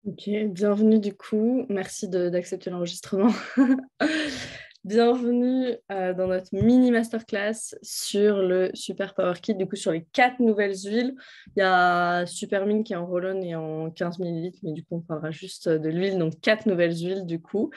Ok, bienvenue du coup. Merci d'accepter l'enregistrement. Bienvenue dans notre mini masterclass sur le Super Power Kit, du coup sur les 4 nouvelles huiles. Il y a Supermine qui est en roll-on et en 15 millilitres, mais du coup on parlera juste de l'huile, donc 4 nouvelles huiles du coup.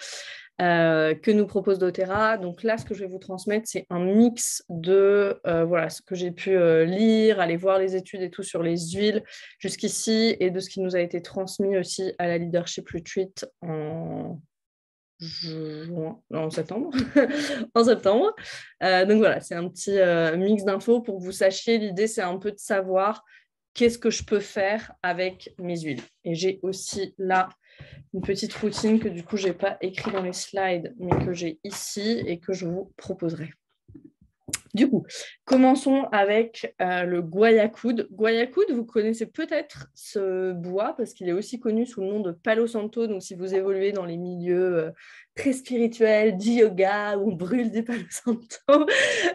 Que nous propose doTERRA. Donc là, ce que je vais vous transmettre, c'est un mix de voilà, ce que j'ai pu lire, aller voir les études et tout sur les huiles jusqu'ici et de ce qui nous a été transmis aussi à la Leadership Retreat en septembre. En septembre. Donc voilà, c'est un petit mix d'infos pour que vous sachiez. L'idée, c'est un peu de savoir qu'est-ce que je peux faire avec mes huiles. Et j'ai aussi là une petite routine que du coup, je n'ai pas écrit dans les slides, mais que j'ai ici et que je vous proposerai. Du coup, commençons avec le guayacoud. Guayacoud, vous connaissez peut-être ce bois parce qu'il est aussi connu sous le nom de Palo Santo. Donc, si vous évoluez dans les milieux très spirituels, du yoga, où on brûle du Palo Santo,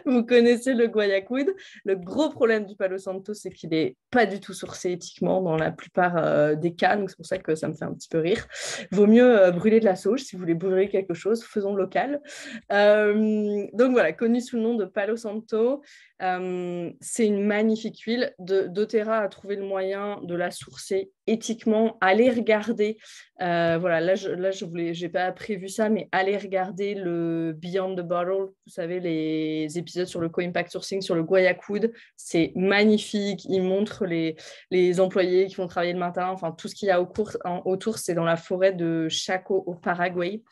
vous connaissez le guayacoud. Le gros problème du Palo Santo, c'est qu'il n'est pas du tout sourcé éthiquement dans la plupart des cas. Donc, c'est pour ça que ça me fait un petit peu rire. Vaut mieux brûler de la sauge si vous voulez brûler quelque chose, faisons local. Donc voilà, connu sous le nom de Palo Santo. C'est une magnifique huile. doTERRA a trouvé le moyen de la sourcer éthiquement. Allez regarder. Voilà, là, j'ai pas prévu ça, mais allez regarder le Beyond the Bottle. Vous savez, les épisodes sur le co-impact sourcing, sur le guayacoud. C'est magnifique. Ils montrent les employés qui vont travailler le matin. Enfin, tout ce qu'il y a autour, c'est dans la forêt de Chaco au Paraguay.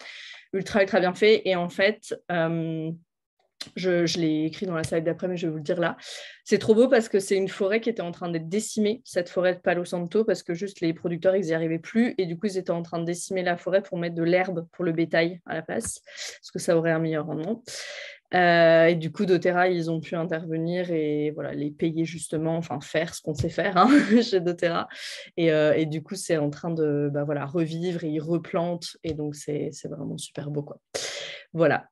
Ultra bien fait. Et en fait, je l'ai écrit dans la slide d'après, mais je vais vous le dire là. C'est trop beau parce que c'est une forêt qui était en train d'être décimée, cette forêt de Palo Santo, parce que juste les producteurs, ils n'y arrivaient plus. Et du coup, ils étaient en train de décimer la forêt pour mettre de l'herbe pour le bétail à la place, parce que ça aurait un meilleur rendement. Et du coup, doTERRA, ils ont pu intervenir et voilà, les payer justement, enfin faire ce qu'on sait faire chez doTERRA. Et du coup, c'est en train de voilà, revivre et ils replantent. Et donc, c'est vraiment super beau, quoi. Voilà,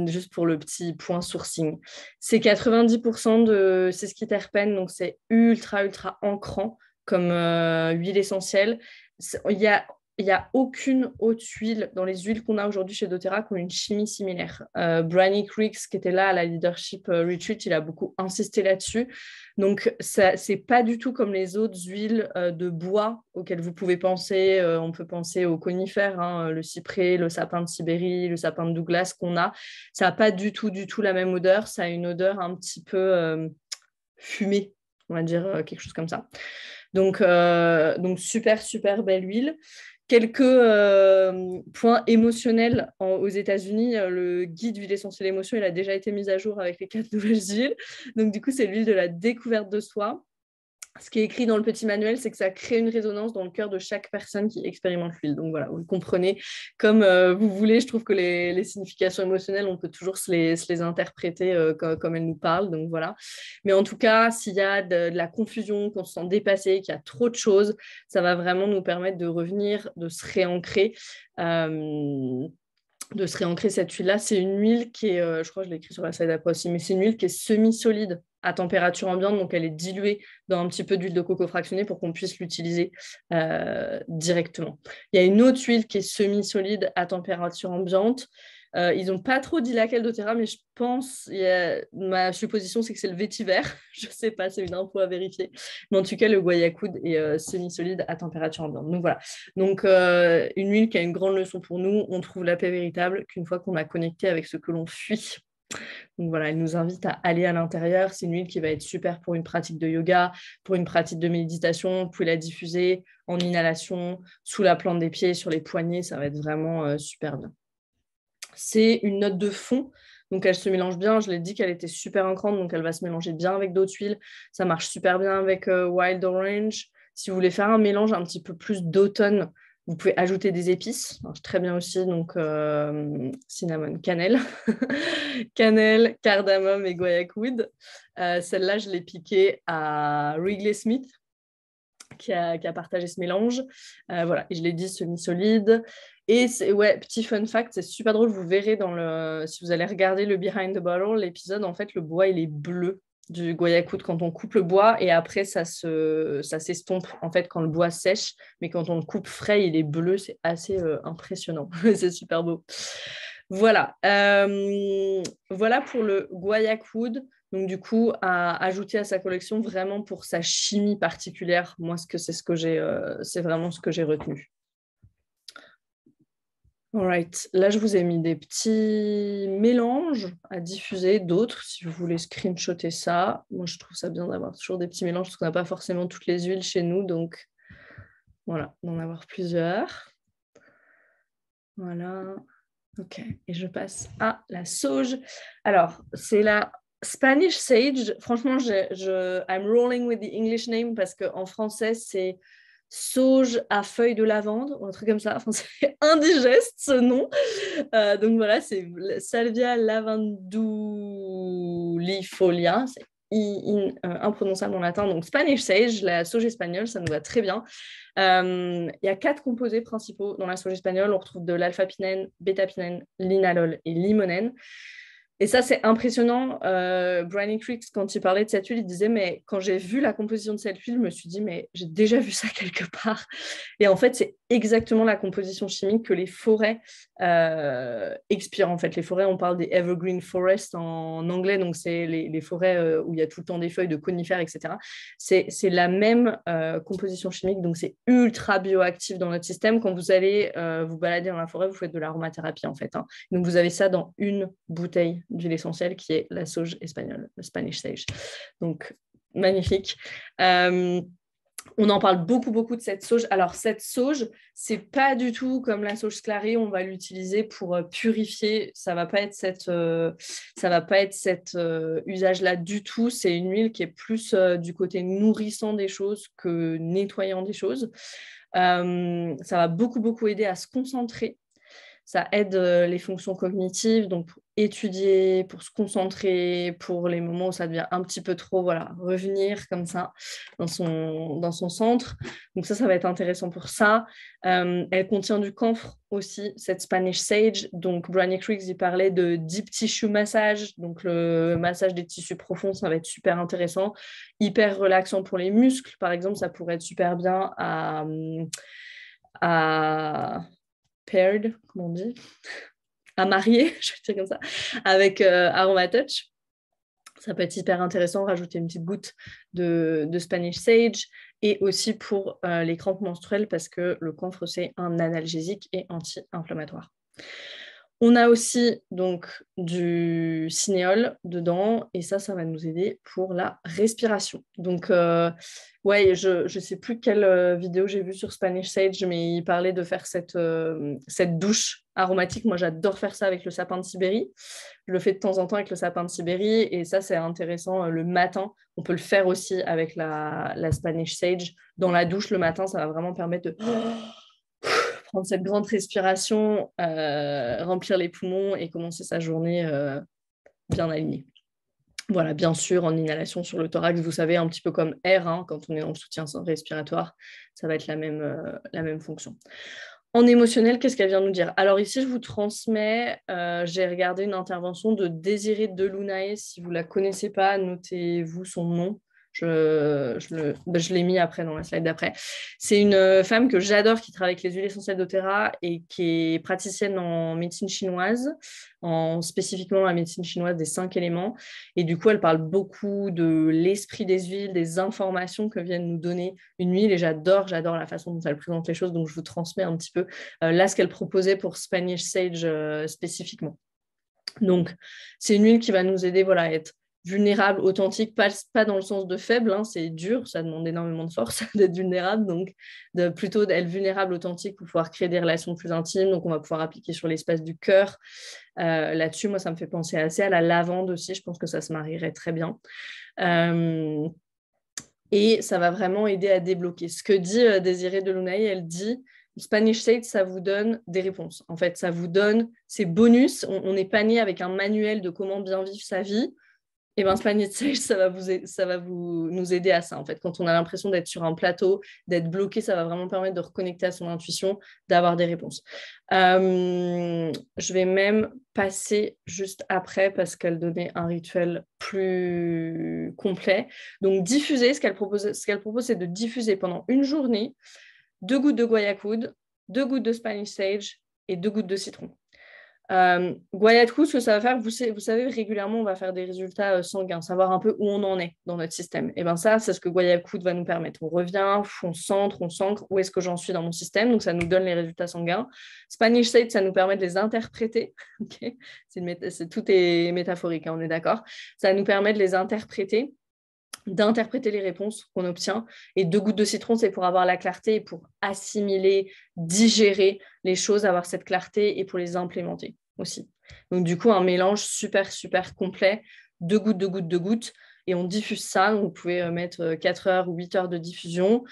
juste pour le petit point sourcing. C'est 90% de sesquiterpènes, donc c'est ultra ancrant comme huile essentielle. Il y a aucune autre huile dans les huiles qu'on a aujourd'hui chez doTERRA qui ont une chimie similaire. Brian Ricks, qui était là à la Leadership Retreat, il a beaucoup insisté là-dessus. Donc, c'est pas du tout comme les autres huiles de bois auxquelles vous pouvez penser. On peut penser aux conifères, le cyprès, le sapin de Sibérie, le sapin de Douglas qu'on a. Ça n'a pas du tout la même odeur. Ça a une odeur un petit peu fumée, on va dire quelque chose comme ça. Donc super belle huile. Quelques points émotionnels aux États-Unis. Le guide huile essentielle émotion, il a déjà été mis à jour avec les 4 nouvelles huiles. Donc, du coup, c'est l'huile de la découverte de soi. Ce qui est écrit dans le petit manuel, c'est que ça crée une résonance dans le cœur de chaque personne qui expérimente l'huile. Donc voilà, vous le comprenez comme vous voulez. Je trouve que les significations émotionnelles, on peut toujours se les interpréter comme elles nous parlent. Donc voilà. Mais en tout cas, s'il y a de la confusion, qu'on se sent dépassé, qu'il y a trop de choses, ça va vraiment nous permettre de revenir, de se réancrer. Cette huile-là. C'est une huile qui est, je crois que je l'ai écrit sur la slide d'après aussi, mais c'est une huile qui est semi-solide à température ambiante, donc elle est diluée dans un petit peu d'huile de coco fractionnée pour qu'on puisse l'utiliser directement. Il y a une autre huile qui est semi-solide à température ambiante. Ils n'ont pas trop dit laquelle doTERRA, mais je pense, ma supposition, c'est que c'est le vétiver. Je ne sais pas, c'est une info à vérifier. Mais en tout cas, le guayacoud est semi-solide à température ambiante. Donc voilà. Donc, une huile qui a une grande leçon pour nous. On trouve la paix véritable qu'une fois qu'on a connecté avec ce que l'on fuit. Donc voilà, elle nous invite à aller à l'intérieur. C'est une huile qui va être super pour une pratique de yoga, pour une pratique de méditation. Vous pouvez la diffuser en inhalation, sous la plante des pieds, sur les poignets. Ça va être vraiment super bien. C'est une note de fond, donc elle se mélange bien. Je l'ai dit qu'elle était super ancrante, donc elle va se mélanger bien avec d'autres huiles. Ça marche super bien avec Wild Orange. Si vous voulez faire un mélange un petit peu plus d'automne, vous pouvez ajouter des épices. Ça marche très bien aussi, donc cinnamon, cannelle. Cannelle, cardamome et guaiac-wood. Celle-là, je l'ai piquée à Wrigley Smith, qui a partagé ce mélange. Voilà, et je l'ai dit, semi-solide. Et ouais, petit fun fact, c'est super drôle, vous verrez si vous allez regarder le Behind the Bottle, l'épisode, en fait, le bois, il est bleu. du guayacute quand on coupe le bois et après ça s'estompe en fait quand le bois sèche, mais quand on le coupe frais, il est bleu, c'est assez impressionnant, c'est super beau. Voilà, voilà pour le guayacute. Donc du coup, à ajouter à sa collection vraiment pour sa chimie particulière. Moi, c'est vraiment ce que j'ai retenu. Alright, là je vous ai mis des petits mélanges à diffuser, d'autres si vous voulez screenshotter ça. Moi je trouve ça bien d'avoir toujours des petits mélanges parce qu'on n'a pas forcément toutes les huiles chez nous, donc voilà, d'en avoir plusieurs. Voilà, ok, et je passe à la sauge. Alors, c'est la Spanish Sage. Franchement, I'm rolling with the English name parce qu'en français c'est sauge à feuilles de lavande ou un truc comme ça. Enfin, c'est indigeste ce nom. Donc voilà, c'est Salvia lavandulifolia. C'est imprononçable en latin. Donc Spanish Sage, la sauge espagnole, ça nous va très bien. Il y a 4 composés principaux dans la sauge espagnole. On retrouve de l'alpha-pinène, bêta-pinène, linalol et limonène. Et ça, c'est impressionnant. Brian Hicks, quand il parlait de cette huile, il disait, mais quand j'ai vu la composition de cette huile, je me suis dit, mais j'ai déjà vu ça quelque part. Et en fait, c'est exactement la composition chimique que les forêts expirent. En fait, les forêts, on parle des evergreen forests en anglais, donc c'est les forêts où il y a tout le temps des feuilles de conifères, etc. C'est la même composition chimique, donc c'est ultra bioactif dans notre système. Quand vous allez vous balader dans la forêt, vous faites de l'aromathérapie, en fait. Donc, vous avez ça dans une bouteille d'huile essentielle qui est la sauge espagnole, le Spanish Sage. Donc, magnifique. On en parle beaucoup, beaucoup de cette sauge. Alors, cette sauge, c'est pas du tout comme la sauge sclarée. On va l'utiliser pour purifier. Ça va pas être cet usage-là du tout. C'est une huile qui est plus du côté nourrissant des choses que nettoyant des choses. Ça va beaucoup, beaucoup aider à se concentrer. Ça aide les fonctions cognitives, donc pour étudier, pour se concentrer, pour les moments où ça devient un petit peu trop, voilà, revenir comme ça dans son centre. Donc ça va être intéressant pour ça. Elle contient du camphre aussi, cette Spanish Sage. Donc Brian Hicks, il parlait de deep tissue massage, donc le massage des tissus profonds, ça va être super intéressant. Hyper relaxant pour les muscles, par exemple, ça pourrait être super bien à paired, comment on dit, à marier, je vais dire comme ça, avec Aromatouch. Ça peut être hyper intéressant, rajouter une petite goutte de Spanish Sage et aussi pour les crampes menstruelles parce que le camphre, c'est un analgésique et anti-inflammatoire. On a aussi donc du cinéole dedans et ça va nous aider pour la respiration. Donc, ouais, je ne sais plus quelle vidéo j'ai vue sur Spanish Sage, mais il parlait de faire cette douche aromatique. Moi, j'adore faire ça avec le sapin de Sibérie. Je le fais de temps en temps avec le sapin de Sibérie et ça, c'est intéressant le matin. On peut le faire aussi avec la Spanish Sage. Dans la douche le matin, ça va vraiment permettre de prendre cette grande respiration, remplir les poumons et commencer sa journée bien alignée. Voilà, bien sûr, en inhalation sur le thorax, vous savez, un petit peu comme air, quand on est dans le soutien respiratoire, ça va être la même fonction. En émotionnel, qu'est-ce qu'elle vient nous dire? Alors ici, je vous transmets, j'ai regardé une intervention de Désirée Delounae. Si vous ne la connaissez pas, notez-vous son nom. Je l'ai mis après dans la slide d'après. C'est une femme que j'adore qui travaille avec les huiles essentielles d'Otera et qui est praticienne en médecine chinoise, spécifiquement la médecine chinoise des 5 éléments. Et du coup, elle parle beaucoup de l'esprit des huiles, des informations que viennent nous donner une huile. Et j'adore la façon dont elle présente les choses. Donc, je vous transmets un petit peu là ce qu'elle proposait pour Spanish Sage spécifiquement. Donc, c'est une huile qui va nous aider à être vulnérable, authentique, pas dans le sens de faible, c'est dur, ça demande énormément de force d'être vulnérable, donc plutôt d'être vulnérable, authentique pour pouvoir créer des relations plus intimes, donc on va pouvoir appliquer sur l'espace du cœur. Là-dessus, moi, ça me fait penser assez à la lavande aussi, je pense que ça se marierait très bien. Et ça va vraiment aider à débloquer. Ce que dit Désirée Delounae, elle dit Spanish Sage, ça vous donne des réponses. En fait, ça vous donne ces bonus. On n'est pas né avec un manuel de comment bien vivre sa vie. Et bien, Spanish Sage, ça va nous aider à ça, en fait. Quand on a l'impression d'être sur un plateau, d'être bloqué, ça va vraiment permettre de reconnecter à son intuition, d'avoir des réponses. Je vais même passer juste après parce qu'elle donnait un rituel plus complet. Donc, diffuser, ce qu'elle propose, c'est de diffuser pendant une journée 2 gouttes de guayacoude, 2 gouttes de Spanish Sage et 2 gouttes de citron. Guayacoude, ce que ça va faire, vous savez, régulièrement, on va faire des résultats sanguins, savoir un peu où on en est dans notre système. Et bien ça, c'est ce que Guayacoude va nous permettre. On revient, on centre, où est-ce que j'en suis dans mon système, donc ça nous donne les résultats sanguins. Spanish Sage, ça nous permet de les interpréter. Okay, tout est métaphorique, hein, on est d'accord. Ça nous permet de les interpréter, d'interpréter les réponses qu'on obtient. Et 2 gouttes de citron, c'est pour avoir la clarté et pour assimiler, digérer les choses, avoir cette clarté et pour les implémenter aussi. Donc, du coup, un mélange super, super complet. 2 gouttes, 2 gouttes, 2 gouttes. Et on diffuse ça. Donc, vous pouvez mettre 4 heures ou 8 heures de diffusion.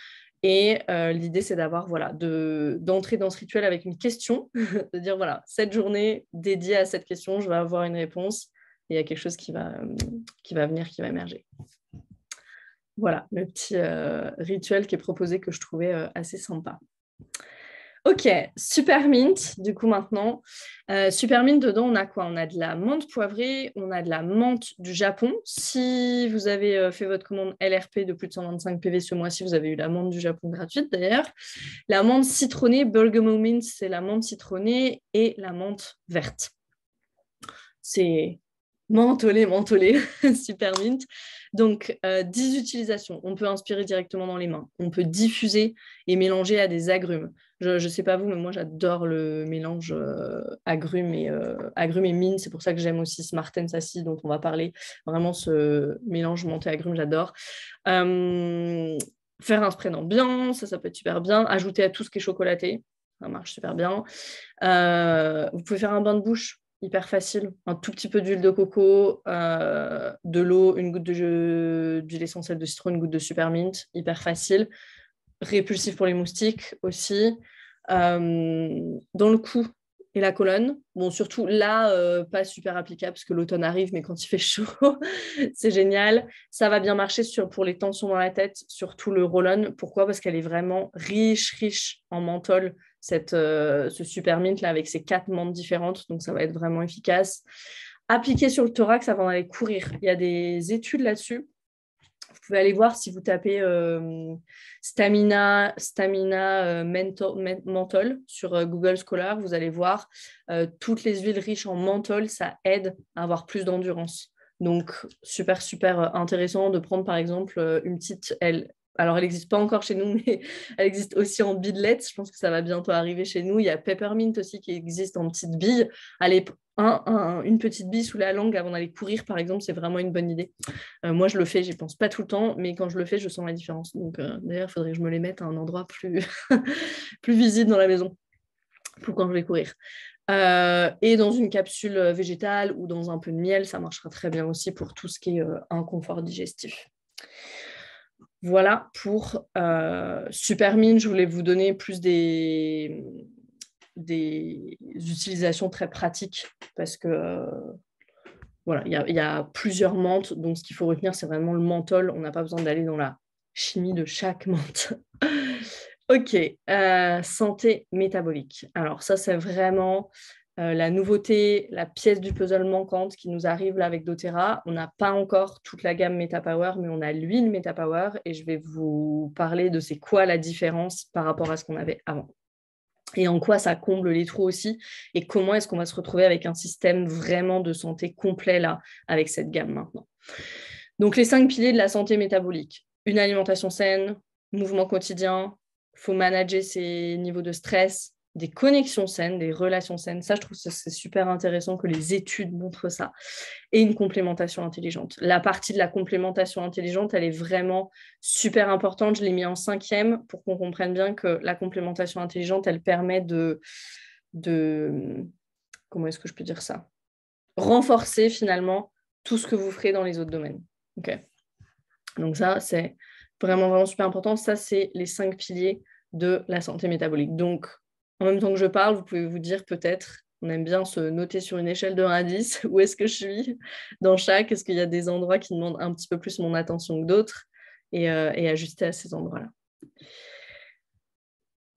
Et l'idée, c'est d'avoir, voilà, d'entrer dans ce rituel avec une question, de dire, voilà, cette journée dédiée à cette question, je vais avoir une réponse. Et il y a quelque chose qui va venir, qui va émerger. Voilà, le petit rituel qui est proposé que je trouvais assez sympa. Ok, Super Mint, du coup maintenant. Super Mint, dedans, on a quoi? On a de la menthe poivrée, on a de la menthe du Japon. Si vous avez fait votre commande LRP de plus de 125 PV ce mois-ci, vous avez eu la menthe du Japon gratuite d'ailleurs. La menthe citronnée, Bergamot Mint, c'est la menthe citronnée et la menthe verte. C'est mentholé, Super Mint. Donc, 10 utilisations. On peut inspirer directement dans les mains. On peut diffuser et mélanger à des agrumes. Je ne sais pas vous, mais moi, j'adore le mélange agrumes et mine. C'est pour ça que j'aime aussi Smart & Sassy, dont on va parler. Vraiment, ce mélange menthe et agrumes, j'adore. Faire un spray d'ambiance, ça peut être super bien. Ajouter à tout ce qui est chocolaté, ça marche super bien. Vous pouvez faire un bain de bouche. Hyper facile, un tout petit peu d'huile de coco, de l'eau, une goutte d'huile essentielle de citron, une goutte de Super Mint, hyper facile. Répulsif pour les moustiques aussi. Dans le cou et la colonne. Bon, surtout là, pas super applicable parce que l'automne arrive, mais quand il fait chaud, c'est génial. Ça va bien marcher pour les tensions dans la tête, surtout le roll-on. Pourquoi? Parce qu'elle est vraiment riche en menthol, ce Super Mint là, avec ses 4 menthes différentes. Donc, ça va être vraiment efficace. Appliquer sur le thorax avant d'aller courir. Il y a des études là-dessus. Vous pouvez aller voir si vous tapez Stamina Menthol sur Google Scholar. Vous allez voir toutes les huiles riches en menthol, ça aide à avoir plus d'endurance. Donc, super, super intéressant de prendre par exemple une petite... Alors, elle n'existe pas encore chez nous, mais elle existe aussi en bidlette. Je pense que ça va bientôt arriver chez nous. Il y a Peppermint aussi qui existe en petite bille. Allez, une petite bille sous la langue avant d'aller courir, par exemple, c'est vraiment une bonne idée. Moi, je le fais, j'y pense pas tout le temps, mais quand je le fais, je sens la différence. Donc, d'ailleurs, il faudrait que je me les mette à un endroit plus, plus visible dans la maison pour quand je vais courir. Et dans une capsule végétale ou dans un peu de miel, ça marchera très bien aussi pour tout ce qui est inconfort digestif. Voilà pour Super Mint. Je voulais vous donner plus des utilisations très pratiques parce que voilà, il y a plusieurs menthes, donc ce qu'il faut retenir, c'est vraiment le menthol. On n'a pas besoin d'aller dans la chimie de chaque menthe. Ok, santé métabolique. Alors ça, c'est vraiment la nouveauté, la pièce du puzzle manquante qui nous arrive là avec doTERRA. On n'a pas encore toute la gamme MetaPower, mais on a l'huile MetaPower et je vais vous parler de c'est quoi la différence par rapport à ce qu'on avait avant. Et en quoi ça comble les trous aussi, et comment est-ce qu'on va se retrouver avec un système vraiment de santé complet là, avec cette gamme maintenant. Donc les 5 piliers de la santé métabolique. Une alimentation saine, mouvement quotidien, il faut manager ses niveaux de stress, des connexions saines, des relations saines. Ça, je trouve que c'est super intéressant que les études montrent ça. Et une complémentation intelligente. La partie de la complémentation intelligente, elle est vraiment super importante. Je l'ai mis en 5e pour qu'on comprenne bien que la complémentation intelligente, elle permet de comment est-ce que je peux dire ça? Renforcer finalement tout ce que vous ferez dans les autres domaines. Okay. Donc ça, c'est vraiment, vraiment super important. Ça, c'est les 5 piliers de la santé métabolique. Donc, en même temps que je parle, vous pouvez vous dire peut-être, On aime bien se noter sur une échelle de 1 à 10 où est-ce que je suis dans chaque. Est-ce qu'il y a des endroits qui demandent un petit peu plus mon attention que d'autres et ajuster à ces endroits-là.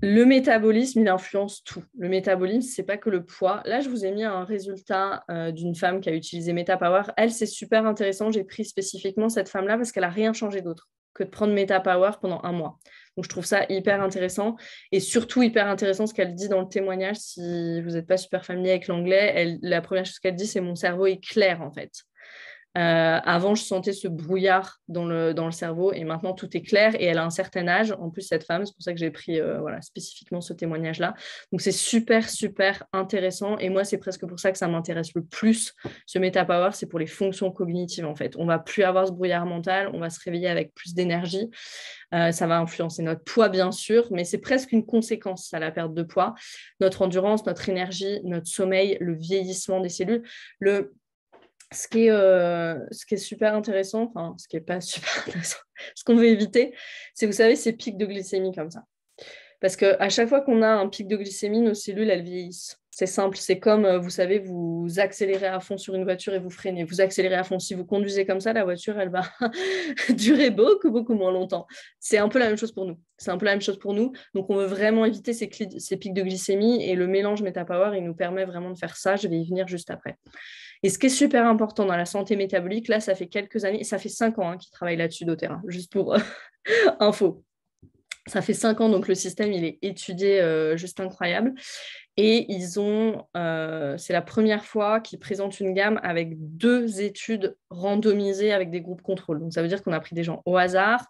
Le métabolisme, il influence tout. Le métabolisme, c'est pas que le poids. Là, je vous ai mis un résultat d'une femme qui a utilisé MetaPower. Elle, c'est super intéressant. J'ai pris spécifiquement cette femme-là parce qu'elle n'a rien changé d'autre que de prendre MetaPower pendant 1 mois. Donc, je trouve ça hyper intéressant. Et surtout, hyper intéressant ce qu'elle dit dans le témoignage. Si vous n'êtes pas super familier avec l'anglais, la première chose qu'elle dit, c'est « mon cerveau est clair » en fait. Avant, je sentais ce brouillard dans le cerveau et maintenant, tout est clair et elle a un certain âge. En plus, cette femme, c'est pour ça que j'ai pris spécifiquement ce témoignage-là. Donc, c'est super, super intéressant et moi, c'est presque pour ça que ça m'intéresse le plus. Ce MetaPower, c'est pour les fonctions cognitives, en fait. On ne va plus avoir ce brouillard mental, on va se réveiller avec plus d'énergie. Ça va influencer notre poids, bien sûr, mais c'est presque une conséquence à la perte de poids. Notre endurance, notre énergie, notre sommeil, le vieillissement des cellules, ce qui est super intéressant, enfin, ce qui n'est pas super intéressant, ce qu'on veut éviter, c'est, vous savez, ces pics de glycémie comme ça. Parce qu'à chaque fois qu'on a un pic de glycémie, nos cellules, elles vieillissent. C'est simple, c'est comme, vous savez, vous accélérez à fond sur une voiture et vous freinez. Vous accélérez à fond. Si vous conduisez comme ça, la voiture, elle va durer beaucoup, beaucoup moins longtemps. C'est un peu la même chose pour nous. C'est un peu la même chose pour nous. Donc, on veut vraiment éviter ces pics de glycémie et le mélange MetaPower, il nous permet vraiment de faire ça. Je vais y venir juste après. Et ce qui est super important dans la santé métabolique, là, ça fait quelques années, ça fait 5 ans qu'ils travaillent là-dessus doTERRA, juste pour info. Ça fait 5 ans, donc le système, il est étudié, juste incroyable. Et c'est la première fois qu'ils présentent une gamme avec 2 études randomisées avec des groupes contrôle. Donc, ça veut dire qu'on a pris des gens au hasard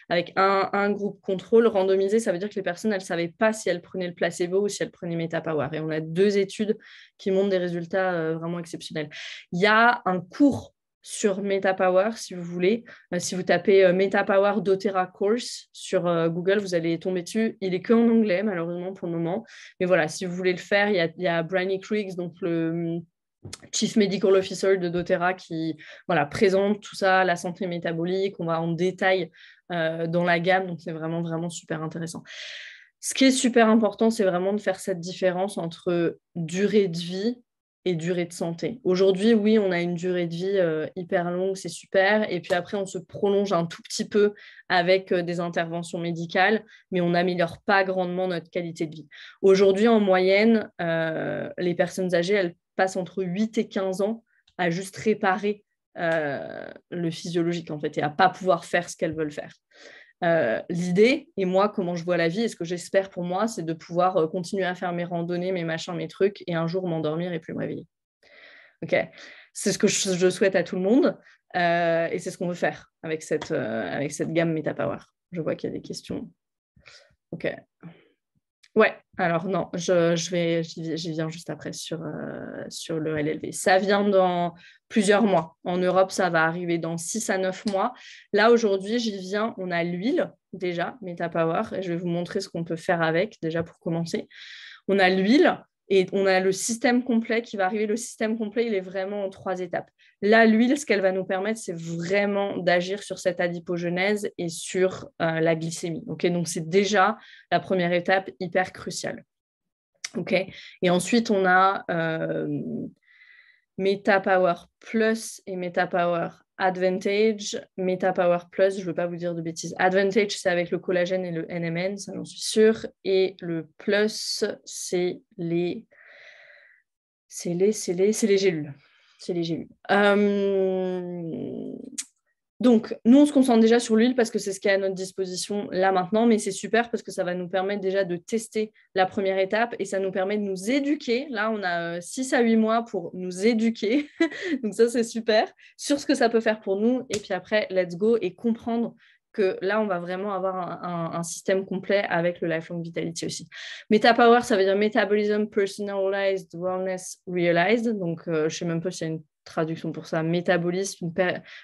avec un groupe contrôle randomisé. Ça veut dire que les personnes, elles ne savaient pas si elles prenaient le placebo ou si elles prenaient MetaPower. Et on a 2 études qui montrent des résultats vraiment exceptionnels. Il y a un cours sur MetaPower, si vous voulez. Si vous tapez MetaPower doTERRA Course sur Google, vous allez tomber dessus. Il est que en anglais, malheureusement, pour le moment. Mais voilà, si vous voulez le faire, il y a Bryony Kriegs, donc le Chief Medical Officer de doTERRA, qui présente tout ça, la santé métabolique. On va en détail dans la gamme. Donc, c'est vraiment, vraiment super intéressant. Ce qui est super important, c'est vraiment de faire cette différence entre durée de vie et durée de santé. Aujourd'hui, oui, on a une durée de vie hyper longue, c'est super. Et puis après, on se prolonge un tout petit peu avec des interventions médicales, mais on n'améliore pas grandement notre qualité de vie. Aujourd'hui, en moyenne, les personnes âgées, elles passent entre 8 et 15 ans à juste réparer le physiologique, en fait, et à ne pas pouvoir faire ce qu'elles veulent faire. L'idée, et moi, comment je vois la vie, et ce que j'espère pour moi, c'est de pouvoir continuer à faire mes randonnées, mes machins, mes trucs, et un jour m'endormir et plus me réveiller. Ok, c'est ce que je souhaite à tout le monde, et c'est ce qu'on veut faire avec cette gamme MetaPower. Je vois qu'il y a des questions. Ok. Ouais, alors non, j'y viens juste après sur le LLV. Ça vient dans plusieurs mois. En Europe, ça va arriver dans 6 à 9 mois. Là, aujourd'hui, j'y viens. On a l'huile déjà, MetaPower, et je vais vous montrer ce qu'on peut faire avec, déjà pour commencer. On a l'huile et on a le système complet qui va arriver. Le système complet, il est vraiment en 3 étapes. Là, l'huile, ce qu'elle va nous permettre, c'est vraiment d'agir sur cette adipogenèse et sur la glycémie. Okay, donc, c'est déjà la première étape hyper cruciale. Okay, et ensuite, on a MetaPower Plus et MetaPower Advantage. MetaPower Plus, je ne veux pas vous dire de bêtises. Advantage, c'est avec le collagène et le NMN, ça j'en suis sûre. Et le Plus, c'est les gélules. C'est les gélules. Donc, nous, on se concentre déjà sur l'huile parce que c'est ce qui est à notre disposition là maintenant, mais c'est super parce que ça va nous permettre déjà de tester la première étape et ça nous permet de nous éduquer. Là, on a 6 à 8 mois pour nous éduquer. Donc ça, c'est super sur ce que ça peut faire pour nous. Et puis après, let's go et comprendre que là, on va vraiment avoir un système complet avec le Lifelong Vitality aussi. MetaPower, ça veut dire Metabolism Personalized Wellness Realized. Donc, je ne sais même pas s'il y a une traduction pour ça. Métabolisme,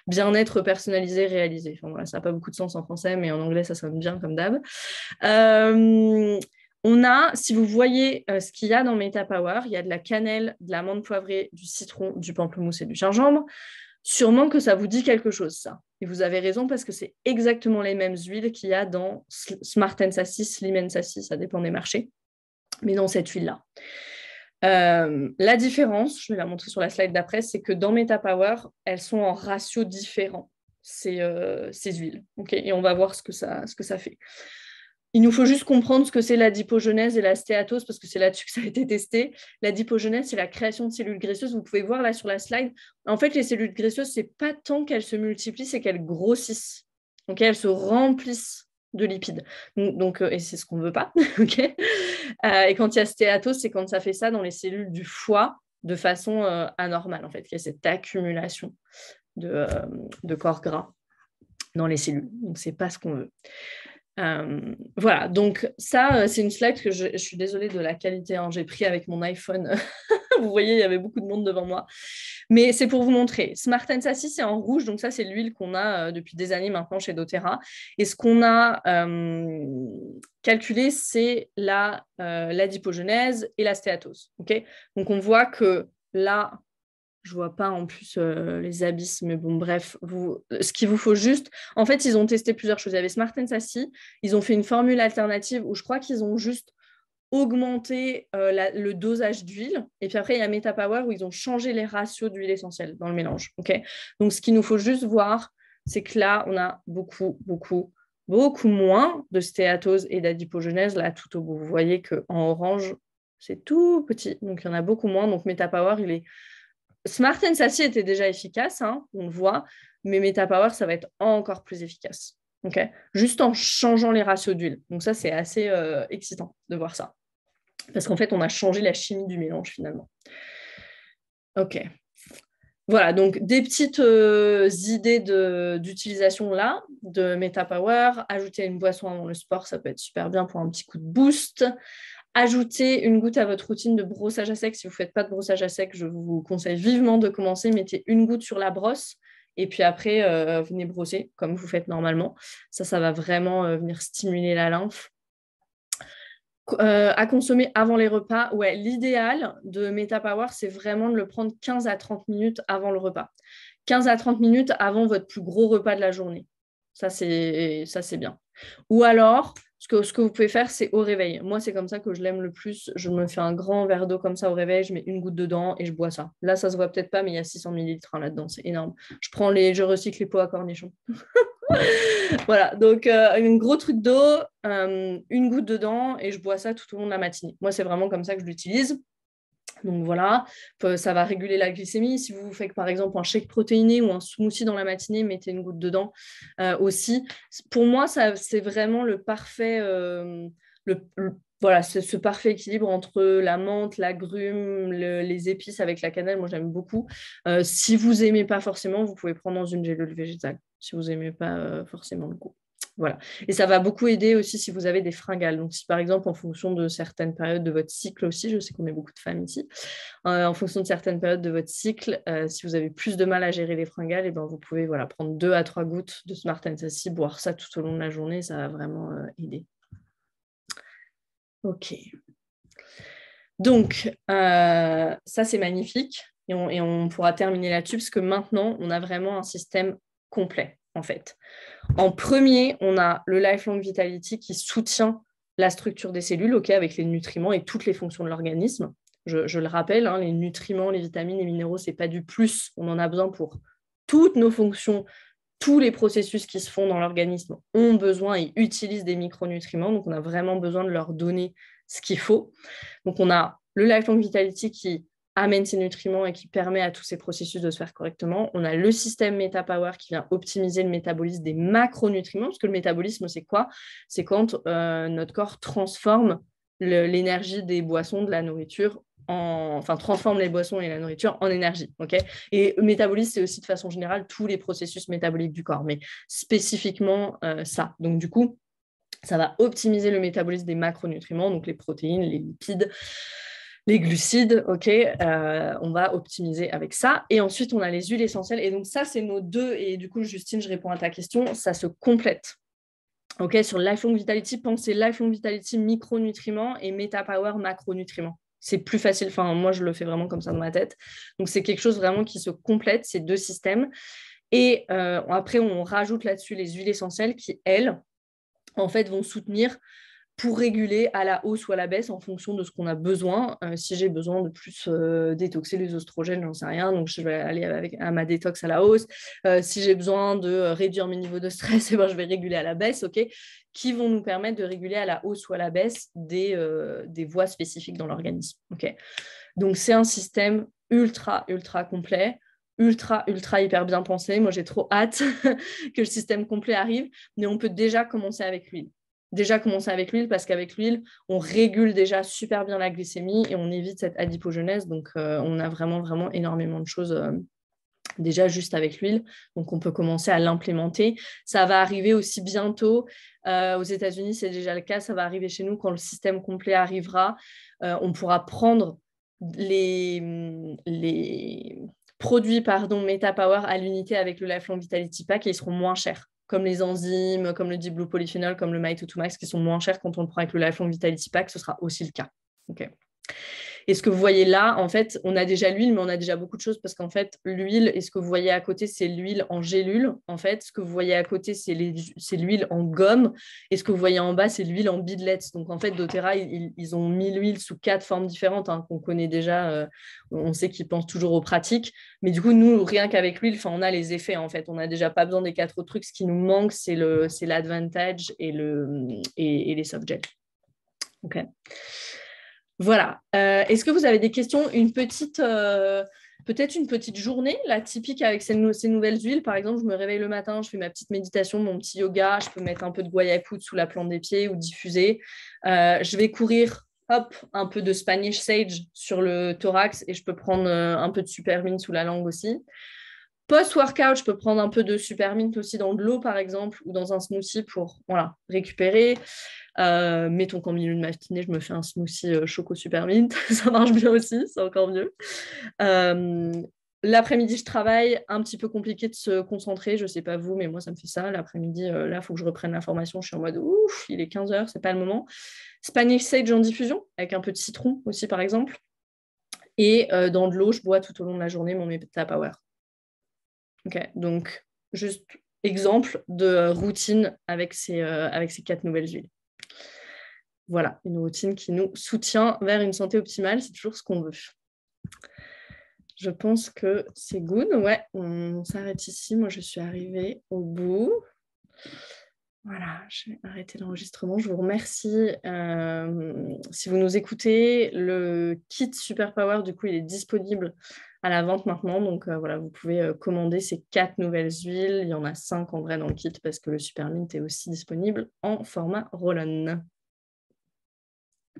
bien-être personnalisé, réalisé. Enfin, voilà, ça n'a pas beaucoup de sens en français, mais en anglais, ça sonne bien comme d'hab. On a, si vous voyez ce qu'il y a dans MetaPower, il y a de la cannelle, de l'amande poivrée, du citron, du pamplemousse et du gingembre. Sûrement que ça vous dit quelque chose, ça. Et vous avez raison parce que c'est exactement les mêmes huiles qu'il y a dans Smart & Sassy, Slim & Sassy, ça dépend des marchés, mais dans cette huile-là. La différence, je vais la montrer sur la slide d'après, c'est que dans MetaPower, elles sont en ratio différent, ces huiles. Okay, et on va voir ce que ça fait. Il nous faut juste comprendre ce que c'est l'adipogenèse et la stéatose, parce que c'est là-dessus que ça a été testé. L'adipogenèse, c'est la création de cellules graisseuses. Vous pouvez voir là sur la slide. En fait, les cellules graisseuses, c'est pas tant qu'elles se multiplient, c'est qu'elles grossissent. Okay, elles se remplissent de lipides. Donc, et c'est ce qu'on ne veut pas. Okay, et quand il y a stéatose, c'est quand ça fait ça dans les cellules du foie de façon anormale, en fait, qu'il y a cette accumulation de corps gras dans les cellules. Donc, ce n'est pas ce qu'on veut. Voilà, donc ça, c'est une slide que je suis désolée de la qualité, hein, j'ai pris avec mon iPhone. Vous voyez, il y avait beaucoup de monde devant moi. Mais c'est pour vous montrer. Smart Sassy, c'est en rouge, donc ça, c'est l'huile qu'on a depuis des années maintenant chez doTERRA. Et ce qu'on a calculé, c'est l'adipogenèse et la stéatose. Okay, donc on voit que là, je vois pas en plus les abysses, mais bon, bref, ce qu'il vous faut juste... En fait, ils ont testé plusieurs choses. Il y avait Smart Sassy, ils ont fait une formule alternative où je crois qu'ils ont juste augmenté le dosage d'huile. Et puis après, il y a MetaPower où ils ont changé les ratios d'huile essentielle dans le mélange. Okay, donc, ce qu'il nous faut juste voir, c'est que là, on a beaucoup moins de stéatose et d'adipogenèse. Là, tout au bout, vous voyez qu'en orange, c'est tout petit. Donc, il y en a beaucoup moins. Donc, MetaPower, il est... Smart Sassy était déjà efficace, hein, on le voit, mais MetaPower, ça va être encore plus efficace. Okay, juste en changeant les ratios d'huile. Donc ça, c'est assez excitant de voir ça. Parce qu'en fait, on a changé la chimie du mélange, finalement. OK. Voilà, donc des petites idées d'utilisation là, de MetaPower. Ajouter une boisson avant le sport, ça peut être super bien pour un petit coup de boost. Ajoutez une goutte à votre routine de brossage à sec. Si vous ne faites pas de brossage à sec, je vous conseille vivement de commencer. Mettez une goutte sur la brosse et puis après, venez brosser comme vous faites normalement. Ça va vraiment venir stimuler la lymphe. À consommer avant les repas, ouais, l'idéal de MetaPower, c'est vraiment de le prendre 15 à 30 minutes avant le repas. 15 à 30 minutes avant votre plus gros repas de la journée. Ça, c'est bien. Ou alors, ce que vous pouvez faire, c'est au réveil. Moi, c'est comme ça que je l'aime le plus. Je me fais un grand verre d'eau comme ça au réveil, je mets une goutte dedans et je bois ça. Là, ça se voit peut-être pas, mais il y a 600 millilitres là-dedans. C'est énorme. Je recycle les pots à cornichons. Voilà, donc un gros truc d'eau, une goutte dedans et je bois ça tout au long de la matinée. Moi, c'est vraiment comme ça que je l'utilise. Donc voilà, ça va réguler la glycémie. Si vous faites par exemple un shake protéiné ou un smoothie dans la matinée, mettez une goutte dedans aussi. Pour moi, c'est vraiment le parfait, voilà, c'est ce parfait équilibre entre la menthe, l'agrumes, les épices avec la cannelle. Moi, j'aime beaucoup. Si vous n'aimez pas forcément, vous pouvez prendre dans une gélule végétale. Si vous n'aimez pas forcément le goût. Voilà. Et ça va beaucoup aider aussi si vous avez des fringales. Donc, si par exemple, en fonction de certaines périodes de votre cycle aussi, je sais qu'on est beaucoup de femmes ici, en fonction de certaines périodes de votre cycle, si vous avez plus de mal à gérer les fringales, et ben, vous pouvez prendre 2 à 3 gouttes de Smart Sassy, boire ça tout au long de la journée, ça va vraiment aider. Ok. Donc, ça, c'est magnifique. Et on pourra terminer là-dessus parce que maintenant, on a vraiment un système complet, en fait. En premier, on a le Lifelong Vitality qui soutient la structure des cellules, avec les nutriments et toutes les fonctions de l'organisme. Je le rappelle, hein, les nutriments, les vitamines, les minéraux, ce n'est pas du plus. On en a besoin pour toutes nos fonctions. Tous les processus qui se font dans l'organisme ont besoin et utilisent des micronutriments. Donc, on a vraiment besoin de leur donner ce qu'il faut. Donc, on a le Lifelong Vitality qui amène ces nutriments et qui permet à tous ces processus de se faire correctement. On a le système MetaPower qui vient optimiser le métabolisme des macronutriments, parce que le métabolisme, c'est quoi? C'est quand notre corps transforme l'énergie des boissons, de la nourriture, transforme les boissons et la nourriture en énergie. Okay, et le métabolisme, c'est aussi de façon générale tous les processus métaboliques du corps, mais spécifiquement ça. Donc du coup, ça va optimiser le métabolisme des macronutriments, donc les protéines, les lipides, les glucides, on va optimiser avec ça. Et ensuite, on a les huiles essentielles. Et donc ça, c'est nos deux. Et du coup, Justine, je réponds à ta question, ça se complète. Sur Lifelong Vitality, pensez Lifelong Vitality micronutriments et MetaPower macronutriments. C'est plus facile. Enfin, moi, je le fais vraiment comme ça dans ma tête. Donc, c'est quelque chose vraiment qui se complète, ces deux systèmes. Et après, on rajoute là-dessus les huiles essentielles qui, elles, en fait, vont soutenir pour réguler à la hausse ou à la baisse en fonction de ce qu'on a besoin. Si j'ai besoin de plus détoxer les oestrogènes, j'en sais rien, donc je vais aller à ma détox à la hausse. Si j'ai besoin de réduire mes niveaux de stress, je vais réguler à la baisse, ok, qui vont nous permettre de réguler à la hausse ou à la baisse des voies spécifiques dans l'organisme. Okay. Donc, c'est un système ultra, ultra complet, ultra, ultra, hyper bien pensé. Moi, j'ai trop hâte que le système complet arrive, mais on peut déjà commencer avec l'huile. Parce qu'avec l'huile, on régule déjà super bien la glycémie et on évite cette adipogenèse. Donc, on a vraiment, vraiment énormément de choses déjà juste avec l'huile. Donc, on peut commencer à l'implémenter. Ça va arriver aussi bientôt. Aux États-Unis, c'est déjà le cas. Ça va arriver chez nous quand le système complet arrivera. On pourra prendre les produits MetaPower à l'unité avec le Lifelong Vitality Pack et ils seront moins chers, comme les enzymes, comme le Deep Blue Polyphenol, comme le My22 Max, qui sont moins chers quand on le prend avec le Lifelong Vitality Pack. Ce sera aussi le cas. Okay. Et ce que vous voyez là, en fait, on a déjà l'huile, mais on a déjà beaucoup de choses parce qu'en fait, l'huile, et ce que vous voyez à côté, c'est l'huile en gélule. En fait, ce que vous voyez à côté, c'est l'huile en gomme. Et ce que vous voyez en bas, c'est l'huile en beadlets. Donc, en fait, doTERRA, ils ont mis l'huile sous 4 formes différentes qu'on connaît déjà. On sait qu'ils pensent toujours aux pratiques. Mais du coup, nous, rien qu'avec l'huile, on a les effets, en fait. On n'a déjà pas besoin des 4 autres trucs. Ce qui nous manque, c'est l'Advantage et les soft gels. OK. Voilà. Est-ce que vous avez des questions? Peut-être une petite journée, la typique avec ces nouvelles huiles. Par exemple, je me réveille le matin, je fais ma petite méditation, mon petit yoga. Je peux mettre un peu de guayacute sous la plante des pieds ou diffuser. Je vais courir, hop, un peu de Spanish Sage sur le thorax et je peux prendre un peu de Supermint sous la langue aussi. Post-workout, je peux prendre un peu de Supermint aussi dans de l'eau, par exemple, ou dans un smoothie pour récupérer. Mettons qu'en milieu de matinée, je me fais un smoothie choco Supermint. Ça marche bien aussi, c'est encore mieux. L'après-midi, je travaille. Un petit peu compliqué de se concentrer. Je ne sais pas vous, mais moi, ça me fait ça. L'après-midi, là, il faut que je reprenne l'information. Je suis en mode, ouf, il est 15h, c'est pas le moment. Spanish Sage en diffusion, avec un peu de citron aussi, par exemple. Et dans de l'eau, je bois tout au long de la journée mon MetaPower. Okay, donc, juste exemple de routine avec ces 4 nouvelles huiles. Voilà, une routine qui nous soutient vers une santé optimale, c'est toujours ce qu'on veut. Je pense que c'est good. Ouais, on s'arrête ici. Moi, je suis arrivée au bout. Voilà, je vais arrêter l'enregistrement. Je vous remercie. Si vous nous écoutez, le kit Super Power, du coup, il est disponible à la vente maintenant. Donc, voilà, vous pouvez commander ces 4 nouvelles huiles. Il y en a 5 en vrai dans le kit parce que le Supermint est aussi disponible en format roll-on.